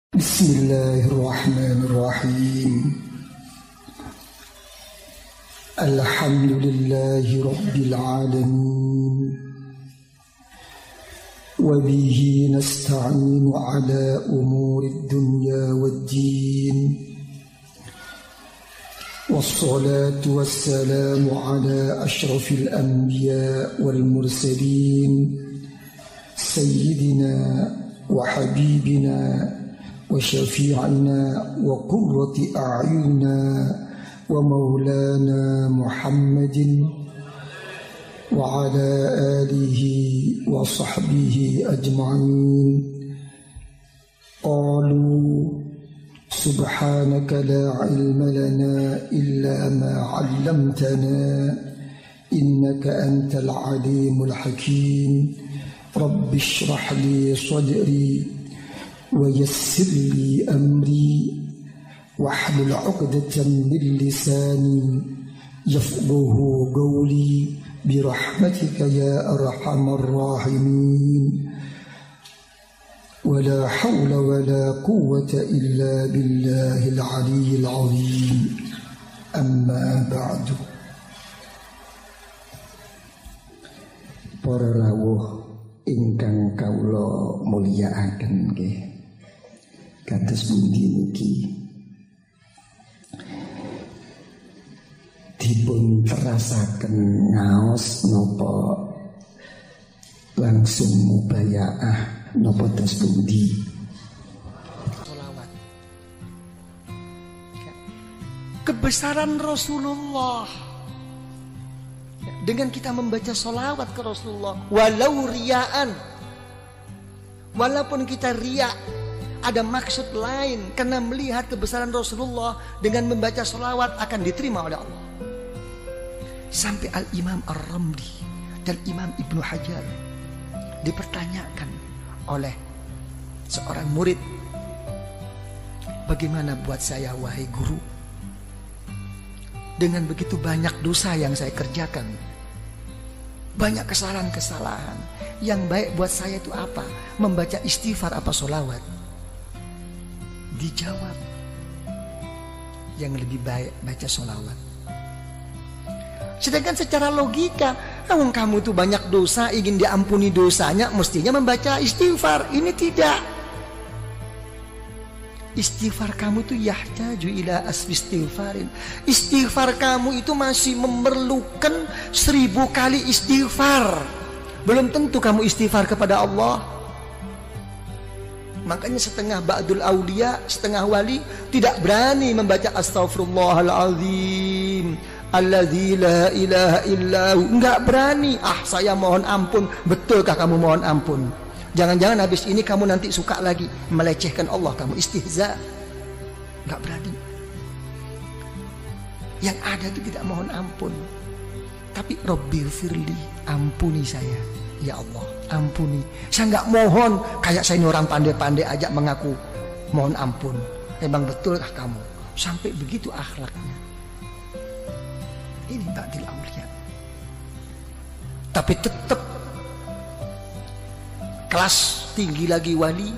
Bismillahirrahmanirrahim. Alhamdulillahi rabbil alamin. Wa bihi nasta'inu ala umurid dunya waddin. Wassalatu wassalamu ala ashrafil anbiya wal mursalin. Sayyidina wa habibina وشفيعنا وقرة أعيننا ومولانا محمد وعلى آله وصحبه أجمعين. قالوا سبحانك لا علم لنا إلا ما علمتنا إنك أنت العليم الحكيم. رب اشرح لي صدري ويسر لي أمري واحلل عقدة من لساني يفقه قولي برحمتك يا أرحم الراحمين. ولا حول ولا قوة إلا بالله العلي العظيم. أما بعد. Para rawuh ingkang kawula mulyakaken nggih. Kados pundi niki dipun terasaken ngaos napa langsung mubayaah napa terus pundi? Sholawat. Kebesaran Rasulullah. Dengan kita membaca sholawat ke Rasulullah, walau riaan, walaupun kita riak, ada maksud lain karena melihat kebesaran Rasulullah, dengan membaca sholawat akan diterima oleh Allah. Sampai Al-Imam Ar-Ramli dan Imam Ibnu Hajar dipertanyakan oleh seorang murid, bagaimana buat saya wahai guru, dengan begitu banyak dosa yang saya kerjakan, banyak kesalahan-kesalahan, yang baik buat saya itu apa? Membaca istighfar apa sholawat? Dijawab, yang lebih baik baca sholawat. Sedangkan secara logika, kamu tuh banyak dosa, ingin diampuni dosanya, mestinya membaca istighfar. Ini tidak. Istighfar kamu itu yahtaju ila asfi istighfarin. Istighfar kamu itu masih memerlukan 1000 kali istighfar. Belum tentu kamu istighfar kepada Allah. Makanya setengah ba'dul awliya, setengah wali tidak berani membaca astaghfirullahaladzim alladzi la ilaha illahu. Enggak berani. Saya mohon ampun. Betulkah kamu mohon ampun? Jangan-jangan habis ini kamu nanti suka lagi melecehkan Allah, kamu istihza. Enggak berani. Yang ada itu tidak mohon ampun, tapi Rabbighfirli, ampuni saya ya Allah, ampuni. Saya enggak mohon kayak saya ini orang pandai-pandai aja mengaku mohon ampun. Memang betulkah kamu? Sampai begitu akhlaknya. Ini ta'dil auliya. Tapi tetap kelas tinggi lagi wali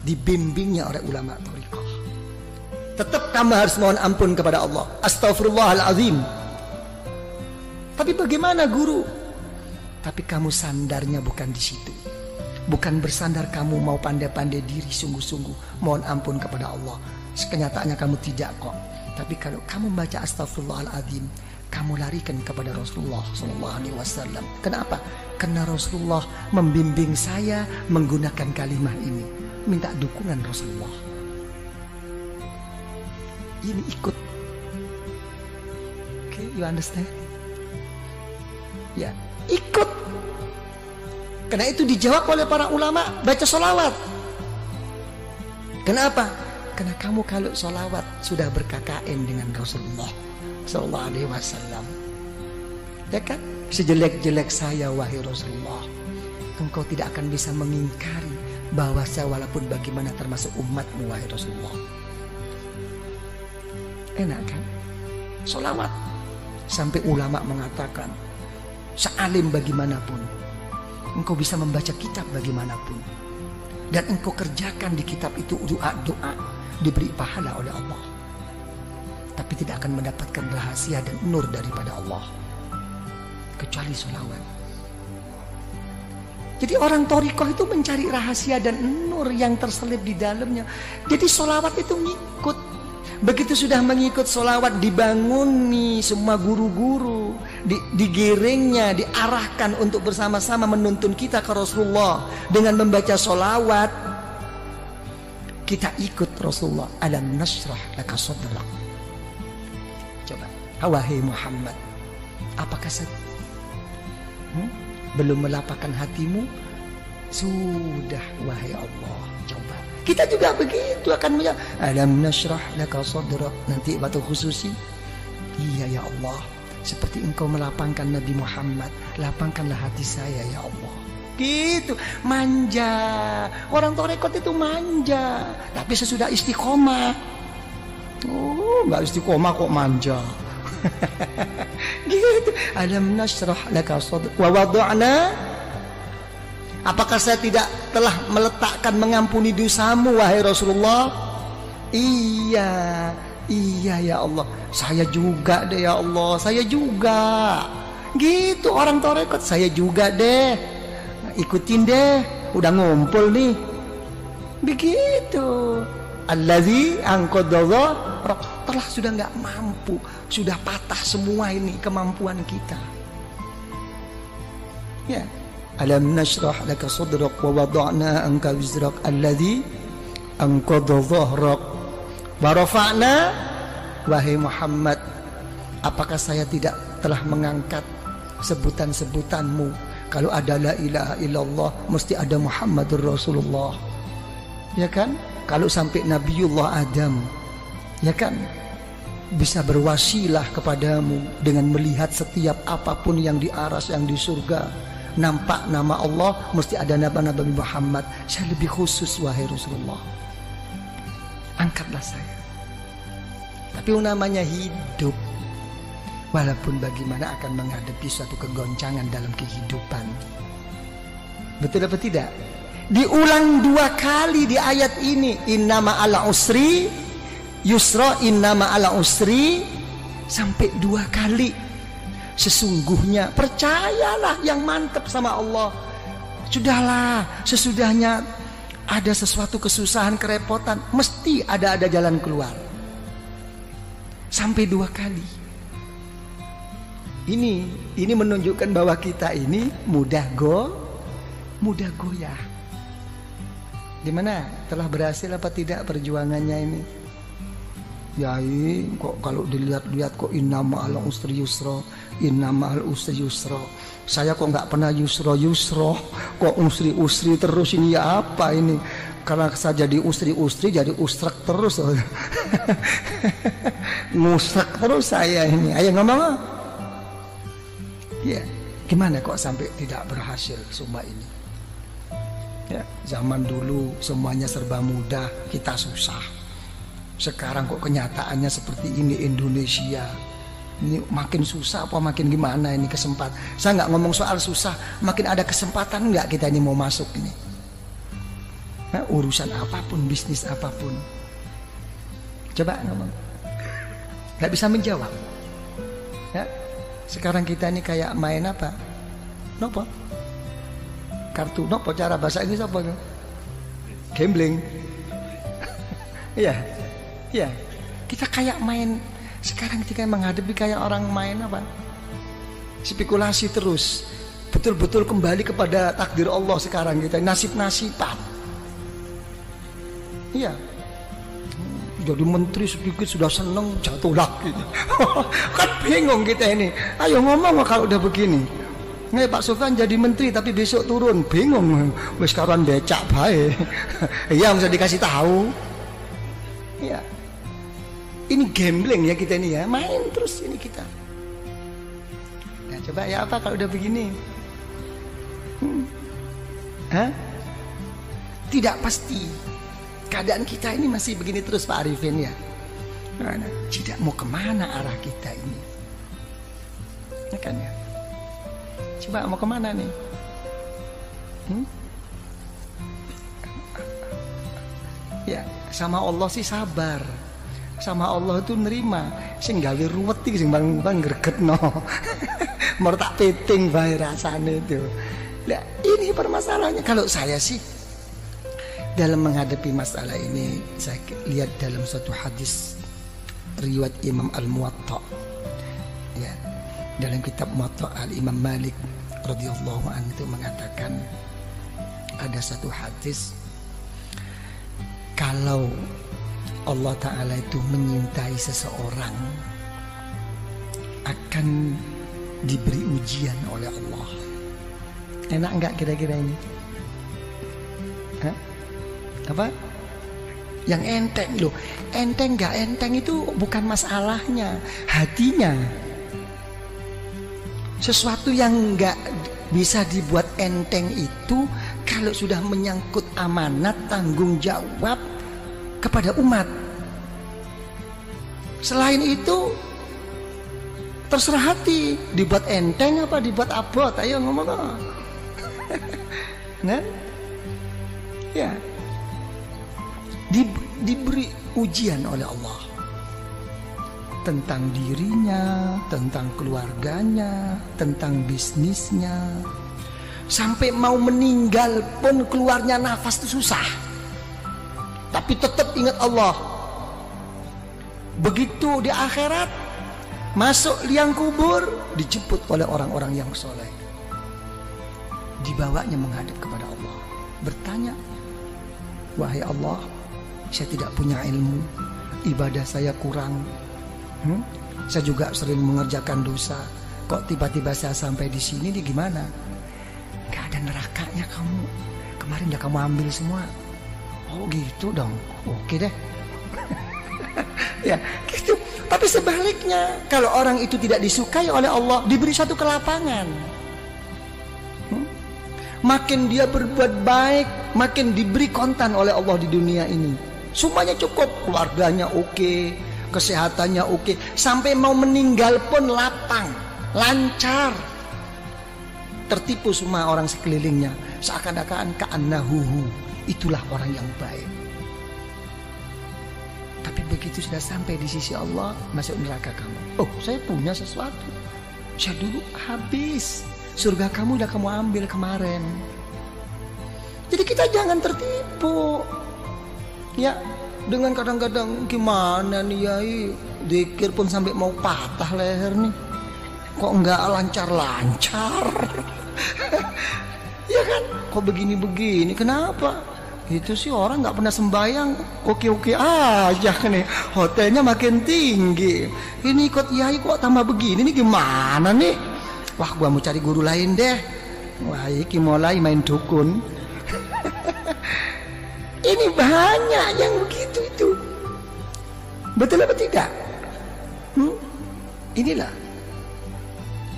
dibimbingnya oleh ulama thariqah. Tetap kamu harus mohon ampun kepada Allah. Astaghfirullahaladzim. Tapi bagaimana guru? Tapi kamu sandarnya bukan di situ. Bukan bersandar kamu mau pandai-pandai diri sungguh-sungguh mohon ampun kepada Allah. Kenyataannya kamu tidak kok. Tapi kalau kamu baca astaghfirullahaladzim, kamu larikan kepada Rasulullah SAW. Kenapa? Karena Rasulullah membimbing saya menggunakan kalimat ini. Minta dukungan Rasulullah. Ini ikut. Okay, you understand? Ya, ikut. Karena itu dijawab oleh para ulama, baca sholawat. Kenapa? Karena kamu kalau sholawat sudah berKKN dengan Rasulullah Sallallahu Alaihi Wasallam, ya kan? Sejelek-jelek saya wahai Rasulullah, engkau tidak akan bisa mengingkari bahwa saya walaupun bagaimana termasuk umatmu wahai Rasulullah. Enak kan? Sholawat. Sampai ulama mengatakan, sealim bagaimanapun, engkau bisa membaca kitab bagaimanapun, dan engkau kerjakan di kitab itu doa-doa, diberi pahala oleh Allah, tapi tidak akan mendapatkan rahasia dan nur daripada Allah kecuali sholawat. Jadi orang thariqah itu mencari rahasia dan nur yang terselip di dalamnya. Jadi sholawat itu ngikut. Begitu sudah mengikut sholawat, dibanguni semua guru-guru, digiringnya, diarahkan untuk bersama-sama menuntun kita ke Rasulullah dengan membaca sholawat. Kita ikut Rasulullah. Alam nashrah laka sadrak. Coba, wahai Muhammad, apakah belum melapangkan hatimu? Sudah, wahai Allah. Coba kita juga begitu akan menjawab alam nashrah laka sadrak. Nanti waktu khususi, iya ya Allah, seperti engkau melapangkan Nabi Muhammad, lapangkanlah hati saya ya Allah. Gitu, manja. Orang thariqat itu manja, tapi sesudah istiqomah, nggak istiqomah kok manja. Gitu. Alam nashrah laka sadrak wa wada'na. Apakah saya tidak telah meletakkan mengampuni dosamu wahai Rasulullah? Iya ya Allah. Saya juga deh ya Allah, saya juga. Gitu orang thariqat, saya juga deh. Ikutin deh, udah ngumpul nih. Begitu. Allazi anqadha telah sudah nggak mampu, sudah patah semua ini kemampuan kita. Ya. Alam nashrah laka sadrak wa wada'na anka wizrak alladhi anqadha dhahrak wa rafa'na. Wahai Muhammad, apakah saya tidak telah mengangkat sebutan-sebutanmu? Kalau ada la ilaha illallah, mesti ada Muhammadur Rasulullah, ya kan? Kalau sampai Nabiullah Adam, ya kan, bisa berwasilah kepadamu dengan melihat setiap apapun yang di aras, yang di surga, nampak nama Allah, mesti ada nama Nabi Muhammad. Saya lebih khusus wahai Rasulullah, angkatlah saya. Tapi namanya hidup, walaupun bagaimana akan menghadapi suatu kegoncangan dalam kehidupan. Betul apa tidak? Diulang 2 kali di ayat ini. Innama ala usri yusra, innama ala usri, sampai 2 kali. Sesungguhnya, percayalah yang mantap sama Allah. Sudahlah, sesudahnya ada sesuatu kesusahan, kerepotan, mesti ada jalan keluar. Sampai 2 kali. Ini menunjukkan bahwa kita ini mudah goyah. Gimana? Telah berhasil apa tidak perjuangannya ini? Ya kok kalau dilihat-lihat kok innama al usri yusra, innama al usri yusra. Saya kok nggak pernah yusra, kok usri terus ini, ya apa ini? Karena saya jadi usri jadi usrak terus. Ngusrak terus saya ini. Ayo ngomong. Ya, gimana kok sampai tidak berhasil semua ini? Ya, zaman dulu semuanya serba mudah, kita susah. Sekarang kok kenyataannya seperti ini Indonesia. Ini makin susah apa makin gimana ini kesempatan. Saya nggak ngomong soal susah, makin ada kesempatan nggak kita ini mau masuk ini. Nah, urusan apapun, bisnis apapun. Coba ngomong. Nggak bisa menjawab. Ya. Sekarang kita ini kayak main apa? Nopo? Kartu nopo, cara bahasa Inggris apa? Gambling. Iya. Ya, kita kayak main sekarang, kita menghadapi kayak orang main apa? Spekulasi terus. Betul-betul kembali kepada takdir Allah sekarang kita, nasib-nasiban. Iya. Jadi menteri sedikit sudah seneng, jatuh lagi. Kan bingung kita ini. Ayo ngomong kalau udah begini. Nih Pak Sofyan jadi menteri tapi besok turun, bingung. Wis karuan becak bae. Iya, bisa dikasih tahu. Iya. Ini gambling ya kita ini ya, main terus ini kita. Nah coba ya apa kalau udah begini? Tidak pasti. Keadaan kita ini masih begini terus Pak Arifin ya. Nah, tidak mau kemana arah kita ini? Ya kan ya. Coba mau kemana nih? Sama Allah sih sabar. Sama Allah itu nerima. Sing gawe ruwet iki sing bang gregetno. Mau tak peting bae rasane itu. Nah, ini permasalahannya. Kalau saya sih dalam menghadapi masalah ini, saya lihat dalam suatu hadis riwayat Imam Al-Muwatta. Ya, dalam kitab Muwatta Al-Imam Malik radhiyallahu anhu itu mengatakan ada satu hadis, kalau Allah Ta'ala itu menyintai seseorang akan diberi ujian oleh Allah. Enak enggak kira-kira ini? Hah? Apa? Yang enteng loh. Enteng enggak enteng itu bukan masalahnya, hatinya. Sesuatu yang enggak bisa dibuat enteng itu kalau sudah menyangkut amanat, tanggung jawab kepada umat. Selain itu terserah hati, dibuat enteng apa dibuat abot, ayo ngomong. Nah, ya, diberi ujian oleh Allah tentang dirinya, tentang keluarganya, tentang bisnisnya, sampai mau meninggal pun keluarnya nafas itu susah, tapi tetap ingat Allah. Begitu di akhirat, masuk liang kubur, dijemput oleh orang-orang yang soleh, dibawanya menghadap kepada Allah, bertanya, wahai Allah, saya tidak punya ilmu, ibadah saya kurang, saya juga sering mengerjakan dosa, kok tiba-tiba saya sampai di sini, nih gimana? Gak ada nerakanya kamu, kemarin udah kamu ambil semua. Oh gitu dong, oke deh. Ya gitu. Tapi sebaliknya, kalau orang itu tidak disukai oleh Allah, diberi satu kelapangan, makin dia berbuat baik, makin diberi kontan oleh Allah di dunia ini. Semuanya cukup, keluarganya oke, kesehatannya oke, sampai mau meninggal pun lapang, lancar. Tertipu semua orang sekelilingnya, seakan-akan ka'annahuhu, itulah orang yang baik. Tapi begitu sudah sampai di sisi Allah, masuk neraka kamu. Oh, saya punya sesuatu, saya dulu habis, surga kamu udah kamu ambil kemarin. Jadi kita jangan tertipu. Ya, dengan kadang-kadang gimana nih Yai, zikir pun sampai mau patah leher nih, kok enggak lancar-lancar. Ya kan, kok begini-begini, kenapa? Itu sih orang nggak pernah sembahyang, oke-oke aja nih, hotelnya makin tinggi. Ini ikut Yai kok tambah begini nih, gimana nih? Wah, gua mau cari guru lain deh. Wah, iki mulai main dukun. Ini banyak yang begitu itu. Betul apa tidak? Inilah.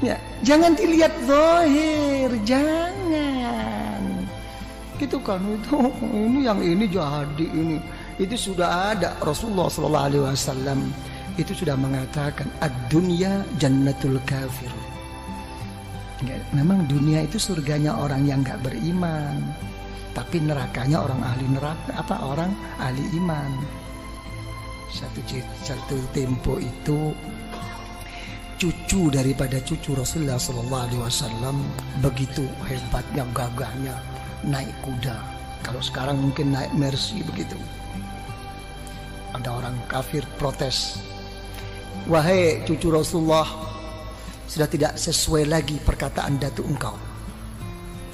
Ya, jangan dilihat zahir, jangan. Gitu kan, itu ini yang ini jadi ini. Itu sudah ada, Rasulullah sallallahu alaihi wasallam itu sudah mengatakan ad-dunya jannatul kafir. Ya, memang dunia itu surganya orang yang enggak beriman, tapi nerakanya orang ahli neraka, orang ahli iman. Satu tempo itu cucu daripada cucu Rasulullah sallallahu alaihi wasallam begitu hebatnya, gagahnya, naik kuda. Kalau sekarang mungkin naik Mercy begitu. Ada orang kafir protes, wahai cucu Rasulullah, sudah tidak sesuai lagi perkataan datuk engkau.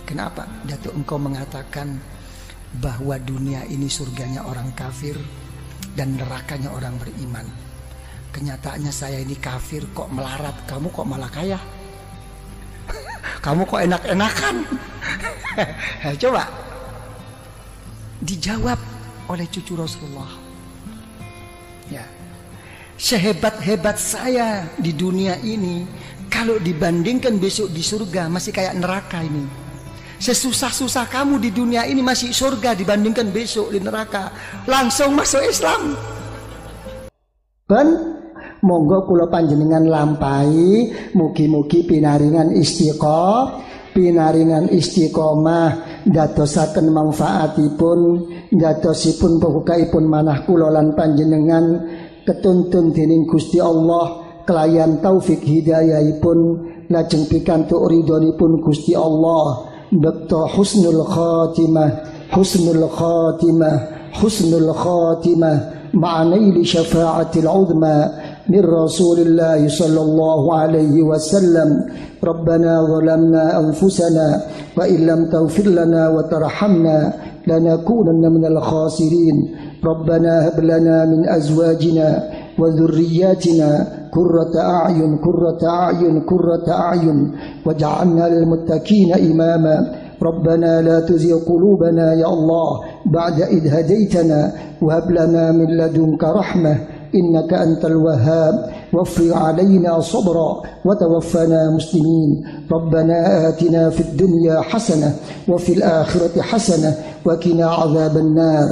Kenapa? Datuk engkau mengatakan bahwa dunia ini surganya orang kafir dan nerakanya orang beriman. Kenyataannya saya ini kafir kok melarat, kamu kok malah kaya. Kamu kok enak-enakan. Coba dijawab oleh cucu Rasulullah. Ya, sehebat-hebat saya di dunia ini, kalau dibandingkan besok di surga masih kayak neraka ini. Sesusah-susah kamu di dunia ini masih surga dibandingkan besok di neraka. Langsung masuk Islam. Ben, monggo kula panjenengan lampahi, mugi-mugi pinaringan istiqomah dadosaken manfaatipun, dadosipun pembukaipun manah kula lan panjenengan ketuntun dening Gusti Allah kelayan taufik hidayahipun lajeng pikantuk ridhonipun Gusti Allah bekto husnul khatimah ma'anaili syafa'atil uzma min Rasulillah sallallahu alaihi wasallam. Rabbana zalamna anfusana wa illam taghfir lana wa tarhamna lanakunanna minal khasirin. Rabbana hab lana min azwajina wa dhurriyyatina qurrata a'yun waj'alna lil muttaqina imama. ربنا لا تزغ قلوبنا يا الله بعد إذ هديتنا وهب لنا من لدنك رحمة إنك أنت الوهاب وافرغ علينا صبرا وتوفنا مسلمين. ربنا آتنا في الدنيا حسنة وفي الآخرة حسنة وقنا عذاب النار.